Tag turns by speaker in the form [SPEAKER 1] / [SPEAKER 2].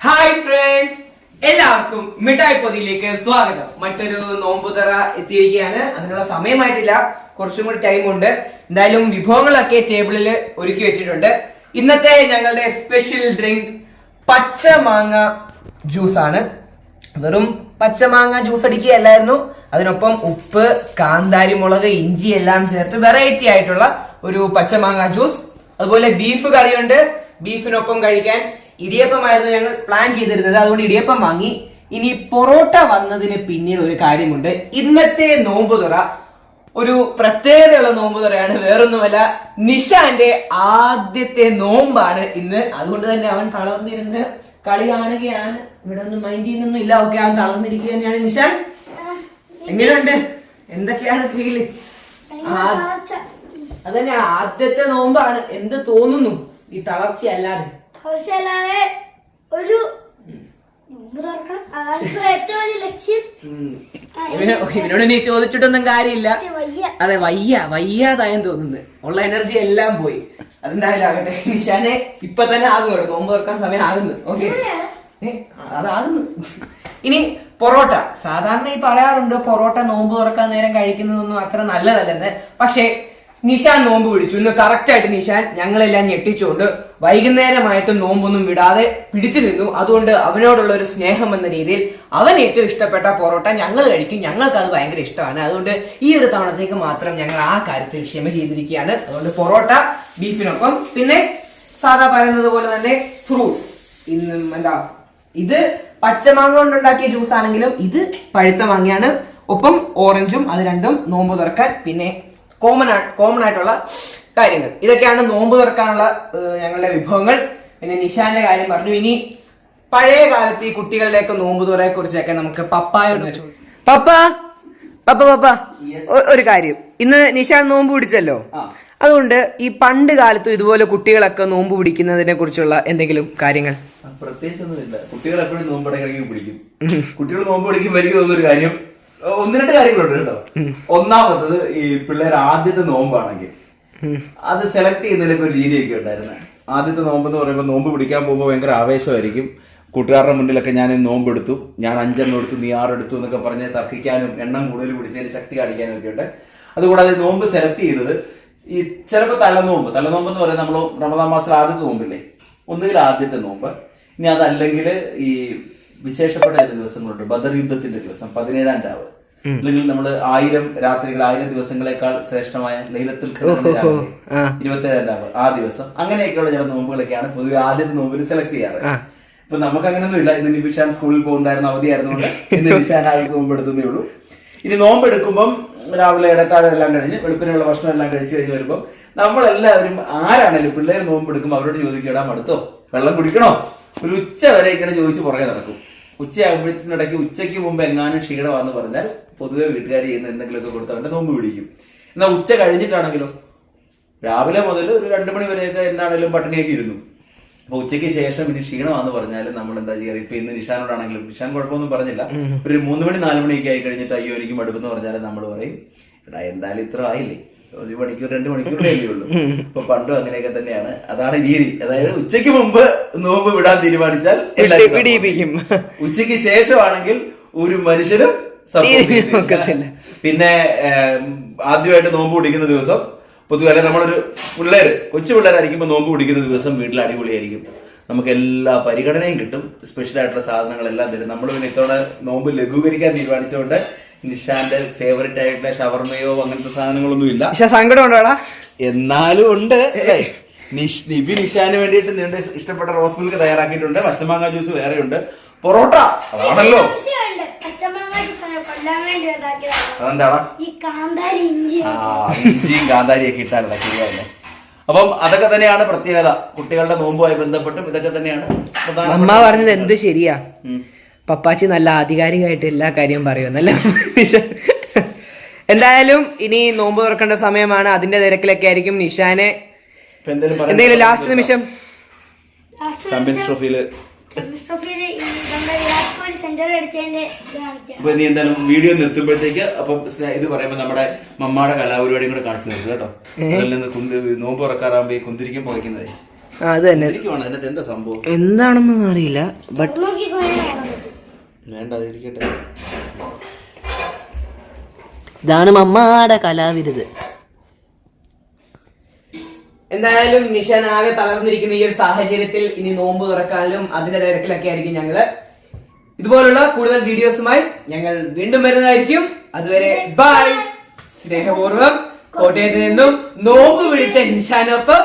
[SPEAKER 1] Hi friends, എല്ലാവർക്കും മിഠായി പൊതിയിലേക്ക് സ്വാഗതം. മറ്റൊരു നോമ്പുതറ എത്തിയിരിക്കുകയാണ്. അതിനുള്ള സമയമായിട്ടില്ല, കുറച്ചും കൂടി ടൈം ഉണ്ട്. എന്തായാലും വിഭവങ്ങളൊക്കെ ടേബിളിൽ ഒരുക്കി വെച്ചിട്ടുണ്ട്. ഇന്നത്തെ ഞങ്ങളുടെ സ്പെഷ്യൽ ഡ്രിങ്ക് പച്ചമാങ്ങ ജ്യൂസ് ആണ്. വെറും പച്ചമാങ്ങ ജ്യൂസ് അടിക്കുകയല്ലായിരുന്നു, അതിനൊപ്പം ഉപ്പ്, കാന്താരി മുളക്, ഇഞ്ചി എല്ലാം ചേർത്ത് വെറൈറ്റി ആയിട്ടുള്ള ഒരു പച്ചമാങ്ങ ജ്യൂസ്. അതുപോലെ ബീഫ് കറിയുണ്ട്. ബീഫിനൊപ്പം കഴിക്കാൻ ഇടിയപ്പമായിരുന്നു ഞങ്ങൾ പ്ലാൻ ചെയ്തിരുന്നത്, അതുകൊണ്ട് ഇടിയപ്പം വാങ്ങി. ഇനി പൊറോട്ട വന്നതിന് പിന്നിൽ ഒരു കാര്യമുണ്ട്. ഇന്നത്തെ നോമ്പുതുറ ഒരു പ്രത്യേകതയുള്ള നോമ്പുതുറയാണ്. വേറൊന്നുമല്ല, നിഷാന്റെ ആദ്യത്തെ നോമ്പാണ് ഇന്ന്. അതുകൊണ്ട് തന്നെ അവൻ തളർന്നിരുന്ന് കളി കാണുകയാണ്. ഇവിടെ ഒന്നും മൈൻഡ് ചെയ്യുന്നൊന്നും ഇല്ല. ഓക്കെ, അവൻ തളർന്നിരിക്കുക തന്നെയാണ്. നിഷാൻ, എങ്ങനെയുണ്ട്? എന്തൊക്കെയാണ് ഫീല്? അതന്നെ, ആദ്യത്തെ നോമ്പാണ്. എന്ത് തോന്നുന്നു ഈ തളർച്ചയല്ലാതെ?
[SPEAKER 2] ഒരു
[SPEAKER 1] ഇവനോട് നീ ചോദിച്ചിട്ടൊന്നും കാര്യമില്ല. അതെ, വയ്യാതായെന്ന് തോന്നുന്നു. ഉള്ള എനർജി എല്ലാം പോയി. അതെന്തായാലും ആകട്ടെ. നിഷാനെ ഇപ്പൊ തന്നെ ആകും, നോമ്പ് തുറക്കാൻ സമയം ആകുന്നു. ഓക്കെ, അതാകുന്നു. ഇനി പൊറോട്ട. സാധാരണ ഈ പറയാറുണ്ട് പൊറോട്ട നോമ്പ് തുറക്കാൻ നേരം കഴിക്കുന്നതൊന്നും അത്ര നല്ലതല്ലെന്ന്. പക്ഷേ നിഷാൻ നോമ്പ് പിടിച്ചു. ഇന്ന് കറക്റ്റ് ആയിട്ട് നിഷാൻ ഞങ്ങളെല്ലാം ഞെട്ടിച്ചുകൊണ്ട് വൈകുന്നേരമായിട്ടും നോമ്പൊന്നും വിടാതെ പിടിച്ചു നിന്നു. അതുകൊണ്ട് അവനോടുള്ള ഒരു സ്നേഹം എന്ന രീതിയിൽ അവൻ ഏറ്റവും ഇഷ്ടപ്പെട്ട പൊറോട്ട ഞങ്ങൾ കഴിക്കും. ഞങ്ങൾക്ക് അത് ഭയങ്കര ഇഷ്ടമാണ്. അതുകൊണ്ട് ഈ ഒരു തവണത്തേക്ക് മാത്രം ഞങ്ങൾ ആ കാര്യത്തിൽ ക്ഷമ ചെയ്തിരിക്കുകയാണ്. അതുകൊണ്ട് പൊറോട്ട, ബീഫിനൊപ്പം പിന്നെ സാധാ പറയുന്നത് പോലെ തന്നെ ഫ്രൂട്ട്സ്. ഇത് പച്ചമാങ്ങ കൊണ്ടുണ്ടാക്കിയ ജ്യൂസ് ആണെങ്കിലും ഇത് പഴുത്ത മാങ്ങയാണ്. ഒപ്പം ഓറഞ്ചും. അത് രണ്ടും നോമ്പ് തുറക്കാൻ പിന്നെ കോമൺ ആയിട്ടുള്ള കാര്യങ്ങൾ. ഇതൊക്കെയാണ് നോമ്പ് തുറക്കാനുള്ള ഞങ്ങളുടെ വിഭവങ്ങൾ. പിന്നെ നിഷാന്റെ കാര്യം പറഞ്ഞു. ഇനി പഴയ കാലത്ത് ഈ കുട്ടികളുടെയൊക്കെ നോമ്പ് തുറയെ കുറിച്ചൊക്കെ നമുക്ക് പപ്പായോട് പപ്പ ഒരു കാര്യം. ഇന്ന് നിഷാൻ നോമ്പ് പിടിച്ചല്ലോ, അതുകൊണ്ട് ഈ പണ്ട് കാലത്തും ഇതുപോലെ കുട്ടികളൊക്കെ നോമ്പ് പിടിക്കുന്നതിനെ കുറിച്ചുള്ള എന്തെങ്കിലും കാര്യങ്ങൾ?
[SPEAKER 3] പ്രത്യേകിച്ചൊന്നുമില്ല. കുട്ടികൾ എപ്പോഴും നോമ്പടക്കി പിടിക്കും. കുട്ടികൾ നോമ്പ് പിടിക്കുമ്പോൾ എനിക്ക് തോന്നുന്നൊരു കാര്യം, ഒന്ന് രണ്ട് കാര്യങ്ങളുണ്ട് കേട്ടോ. ഒന്നാമത്തത്, ഈ പിള്ളേർ ആദ്യത്തെ നോമ്പാണെങ്കിൽ അത് സെലക്ട് ചെയ്യുന്നതിലൊക്കെ ഒരു രീതിയൊക്കെ ഉണ്ടായിരുന്നു. ആദ്യത്തെ നോമ്പ് എന്ന് പറയുമ്പോൾ നോമ്പ് പിടിക്കാൻ പോകുമ്പോൾ ഭയങ്കര ആവേശമായിരിക്കും. കൂട്ടുകാരുടെ മുന്നിലൊക്കെ ഞാൻ നോമ്പ് എടുത്തു, ഞാൻ 5 എണ്ണം എടുത്തു, നീ 6 എടുത്തു എന്നൊക്കെ പറഞ്ഞ് തർക്കിക്കാനും എണ്ണം കൂടുതൽ പിടിച്ചതിന് ശക്തി കാണിക്കാനും ഒക്കെ ഉണ്ട്. അതുകൂടാതെ നോമ്പ് സെലക്ട് ചെയ്യുന്നത് ഈ ചിലപ്പോൾ തലനോമ്പ് എന്ന് പറയുന്നത് നമ്മൾ റമദാൻ മാസത്തിൽ ആദ്യത്തെ നോമ്പില്ലേ, ഒന്നുകിൽ ആദ്യത്തെ നോമ്പ്, ഇനി അതല്ലെങ്കിൽ ഈ വിശേഷപ്പെട്ട ചില ദിവസങ്ങളുണ്ട്. ബദർ യുദ്ധത്തിന്റെ ദിവസം 17-ാം രാവ്, അല്ലെങ്കിൽ നമ്മൾ 1000 രാത്രികൾ 1000 ദിവസങ്ങളെക്കാൾ ശ്രേഷ്ഠമായ ലൈലത്തുൽ ഖദറിന്റെ രാവിലെ 27-ാം രാവ്, ആ ദിവസം, അങ്ങനെയൊക്കെയുള്ള ചില നോമ്പുകളൊക്കെയാണ് പൊതുവെ ആദ്യത്തെ നോമ്പിൽ സെലക്ട് ചെയ്യാറ്. ഇപ്പൊ നമുക്ക് അങ്ങനെയൊന്നും ഇല്ല. ഇന്ന് നിബിഷാൻ സ്കൂളിൽ പോകുന്നുണ്ടായിരുന്നു, അവധിയായിരുന്നുകൊണ്ട് ഇന്ന് നിബിഷാൻ ആദ്യത്തെ നോമ്പ് എടുത്തേ ഉള്ളൂ. ഇനി നോമ്പ് എടുക്കുമ്പം രാവിലെ ഇടത്താഴം എല്ലാം കഴിഞ്ഞ് വെളുപ്പിനുള്ള ഭക്ഷണം എല്ലാം കഴിച്ചു കഴിഞ്ഞ് വരുമ്പോൾ നമ്മളെല്ലാവരും ആരാണേലും പിള്ളേർ നോമ്പ് എടുക്കുമ്പോൾ അവരോട് ചോദിക്കടാ മടുത്തോ, വെള്ളം കുടിക്കണോ, ഒരു ഉച്ച വരെയൊക്കെയാണ് ചോദിച്ച് പുറകെ നടക്കും. ഉച്ചയാകുമ്പോഴത്തേനിടയ്ക്ക് ഉച്ചയ്ക്ക് മുമ്പ് എങ്ങാനും ക്ഷീണമാണെന്ന് പറഞ്ഞാൽ പൊതുവെ വീട്ടുകാർ ചെയ്യുന്ന എന്തെങ്കിലുമൊക്കെ കൊടുത്ത് അവന്റെ നോമ്പ് പിടിക്കും. എന്നാൽ ഉച്ച കഴിഞ്ഞിട്ടാണെങ്കിലോ രാവിലെ മുതൽ ഒരു 2 മണി വരെയൊക്കെ എന്താണെങ്കിലും പട്ടിണിയൊക്കെ ഇരുന്നു. അപ്പൊ ഉച്ചയ്ക്ക് ശേഷം ഇനി ക്ഷീണമാണെന്ന് പറഞ്ഞാൽ നമ്മൾ എന്താ ചെയ്യാറ്? ഇപ്പൊ ഇന്ന് നിഷാനോടാണെങ്കിലും, നിഷാൻ കുഴപ്പമൊന്നും പറഞ്ഞില്ല, ഒരു 3 മണി 4 മണിയൊക്കെ ആയി കഴിഞ്ഞിട്ട് അയ്യോ എനിക്ക് മടുപ്പെന്ന് പറഞ്ഞാൽ നമ്മൾ പറയും, എടാ എന്തായാലും ഇത്ര ആയില്ലേ, 1 മണിക്കൂർ 2 മണിക്കൂറേ ഉള്ളൂ. ഇപ്പൊ പണ്ടും അങ്ങനെയൊക്കെ തന്നെയാണ്. അതാണ് രീതി. അതായത് ഉച്ചയ്ക്ക് മുമ്പ് നോമ്പ് വിടാൻ തീരുമാനിച്ചാൽ ഉച്ചയ്ക്ക് ശേഷമാണെങ്കിൽ ഒരു മനുഷ്യനും സമ്മതിക്കില്ല. പിന്നെ ആദ്യമായിട്ട് നോമ്പ് പിടിക്കുന്ന ദിവസം പൊതുവെ അല്ലെ നമ്മളൊരു കൊച്ചു പിള്ളേരായിരിക്കുമ്പോൾ നോമ്പ് പിടിക്കുന്ന ദിവസം വീട്ടിൽ അടിപൊളിയായിരിക്കും. നമുക്ക് എല്ലാ പരിഗണനയും കിട്ടും, സ്പെഷ്യൽ ആയിട്ടുള്ള സാധനങ്ങളെല്ലാം തരും. നമ്മൾ പിന്നെ ഇത്തവണ നോമ്പ് ലഘൂകരിക്കാൻ തീരുമാനിച്ചുകൊണ്ട് നിഷാന്റെ ഫേവറേറ്റ് ആയിട്ടുള്ള ഷവർമയോ അങ്ങനത്തെ സാധനങ്ങളൊന്നും ഇല്ല. സങ്കടം ഉണ്ടോടാ? എന്നാലും ഉണ്ട്. നിബി നിഷാന് വേണ്ടിയിട്ട് നിന്റെ ഇഷ്ടപ്പെട്ട റോസ് മിൽക്ക് തയ്യാറാക്കിയിട്ടുണ്ട്, പച്ചമാങ്ങ ജ്യൂസ് വേറെ ഉണ്ട്, പൊറോട്ട അതാണല്ലോ. അതെന്താടാ? ഇഞ്ചിയും കാന്താരിയൊക്കെ ഇട്ടാലോ ശരിയായില്ലേ. അപ്പം അതൊക്കെ തന്നെയാണ് പ്രത്യേകത. കുട്ടികളുടെ നോമ്പുമായി ബന്ധപ്പെട്ടും ഇതൊക്കെ തന്നെയാണ്.
[SPEAKER 1] അമ്മ പറഞ്ഞത് എന്ത് ശരിയാ, പപ്പാച്ചി നല്ല ആധികാരികമായിട്ട് എല്ലാ കാര്യവും പറയുമെന്നല്ലേ. എന്തായാലും ഇനി നോമ്പ് തുറക്കേണ്ട സമയമാണ്. അതിന്റെ തിരക്കിലൊക്കെ ആയിരിക്കും. നിഷാനെ എന്തെങ്കിലും ലാസ്റ്റ് നിമിഷം
[SPEAKER 3] ചാമ്പ്യൻസ് ട്രോഫിയില് അപ്പൊ നീ എന്തായാലും വീഡിയോ നിർത്തുമ്പോഴത്തേക്ക് അപ്പം ഇത് പറയുമ്പോ നമ്മുടെ മമ്മയുടെ കലാപരിപാടിയും കൂടെ കാണിച്ചു നിർത്തും കേട്ടോ. അതിൽ നിന്ന് നോമ്പ് തുറക്കാറാകുമ്പോ കുന്തിരിക്കും പുകയ്ക്കുന്നത്
[SPEAKER 1] അത് തന്നെ.
[SPEAKER 3] അതിനകത്ത് എന്താ സംഭവം
[SPEAKER 1] എന്താണെന്നൊന്നും അറിയില്ല. ബട്ട്
[SPEAKER 3] വേണ്ട അതിരിക്കട്ടെ.
[SPEAKER 1] ഇതാണ് മമ്മാടെ കലാവിരുത്. എന്തായാലും നിഷാൻ ആകെ തളർന്നിരിക്കുന്ന ഈ ഒരു സാഹചര്യത്തിൽ ഇനി നോമ്പ് തുറക്കാനും അതിന്റെ തിരക്കിലൊക്കെ ആയിരിക്കും ഞങ്ങള്. ഇതുപോലുള്ള കൂടുതൽ വീഡിയോസുമായി ഞങ്ങൾ വീണ്ടും വരുന്നതായിരിക്കും. അതുവരെ ബൈ. സ്നേഹപൂർവ്വം കോട്ടയത്ത് നിന്നും നോമ്പ് പിടിച്ച നിഷാനൊപ്പം